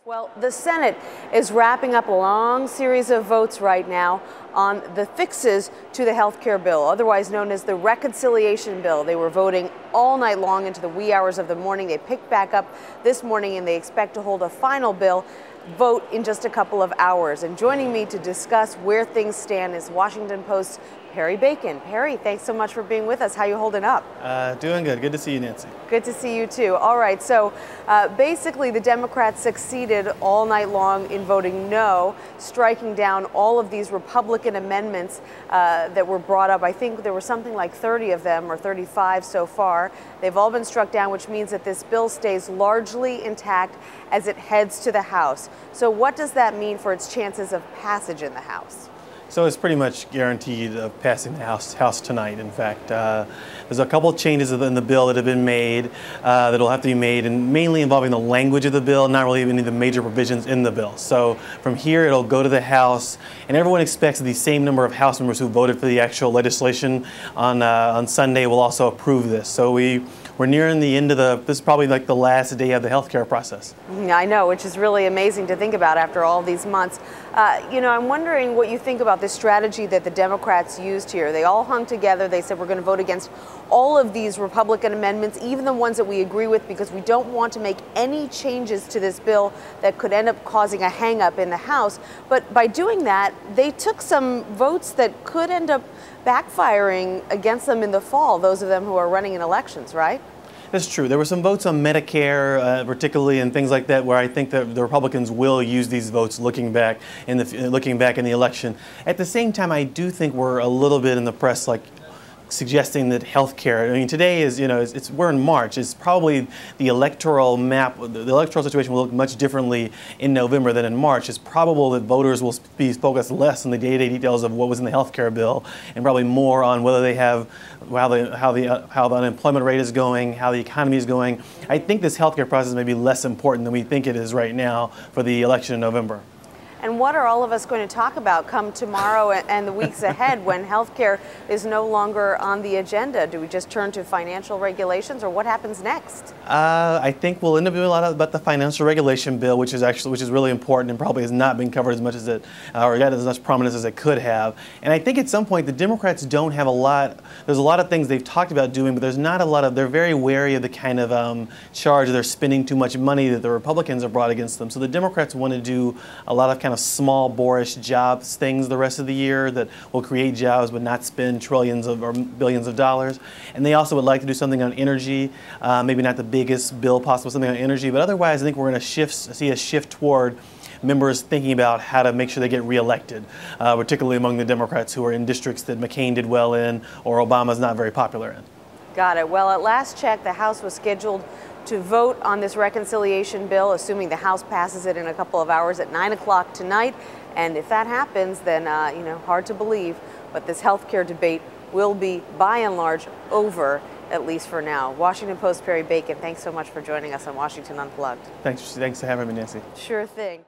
Well, the Senate is wrapping up a long series of votes right now on the fixes to the health care bill, otherwise known as the reconciliation bill. They were voting all night long into the wee hours of the morning. They picked back up this morning and they expect to hold a final bill vote in just a couple of hours. And joining me to discuss where things stand is Washington Post's Perry Bacon. Perry, thanks so much for being with us. How you holding up? Doing good. Good to see you, Nancy. Good to see you too. All right, so basically the Democrats succeeded all night long in voting no, striking down all of these Republican amendments that were brought up. I think there were something like 30 of them, or 35 so far. They've all been struck down, which means that this bill stays largely intact as it heads to the House. So what does that mean for its chances of passage in the House? So it's pretty much guaranteed of passing the House tonight. In fact, there's a couple of changes in the bill that have been made that'll have to be made, and mainly involving the language of the bill, not really any of the major provisions in the bill. So from here, it'll go to the House, and everyone expects that the same number of House members who voted for the actual legislation on Sunday will also approve this. So we're nearing the end of this is probably like the last day of the healthcare process. I know, which is really amazing to think about after all these months. I'm wondering what you think about this strategy that the Democrats used here. They all hung together. They said we're going to vote against all of these Republican amendments, even the ones that we agree with, because we don't want to make any changes to this bill that could end up causing a hang-up in the House. But by doing that, they took some votes that could end up backfiring against them in the fall, those of them who are running in elections, right? That's true. There were some votes on Medicare, particularly, and things like that, where I think that the Republicans will use these votes looking back in the election. At the same time, I do think we're a little bit in the press, like, suggesting that healthcare. I mean, today is, we're in March. It's probably the electoral map, the electoral situation will look much differently in November than in March. It's probable that voters will be focused less on the day-to-day details of what was in the healthcare bill, and probably more on whether they have how the unemployment rate is going, how the economy is going. I think this healthcare process may be less important than we think it is right now for the election in November. And what are all of us going to talk about come tomorrow and the weeks ahead when healthcare is no longer on the agenda? Do we just turn to financial regulations, or what happens next? I think we'll end up doing a lot about the financial regulation bill, which is really important and probably has not been covered as much as it, or got as much prominence as it could have. And I think at some point the Democrats don't have a lot. There's a lot of things they've talked about doing, but there's not a lot of. They're very wary of the kind of charge they're spending too much money that the Republicans have brought against them. So the Democrats want to do a lot of kind of small, boorish jobs things the rest of the year that will create jobs but not spend trillions or billions of dollars. And they also would like to do something on energy, maybe not the biggest bill possible, something on energy, but otherwise I think we're going to see a shift toward members thinking about how to make sure they get reelected, particularly among the Democrats who are in districts that McCain did well in or Obama's not very popular in. Got it. Well, at last check, the House was scheduled to vote on this reconciliation bill, assuming the House passes it in a couple of hours, at 9 o'clock tonight. And if that happens, then, hard to believe, but this health care debate will be, by and large, over, at least for now. Washington Post Perry Bacon, thanks so much for joining us on Washington Unplugged. Thanks for having me, Nancy. Sure thing.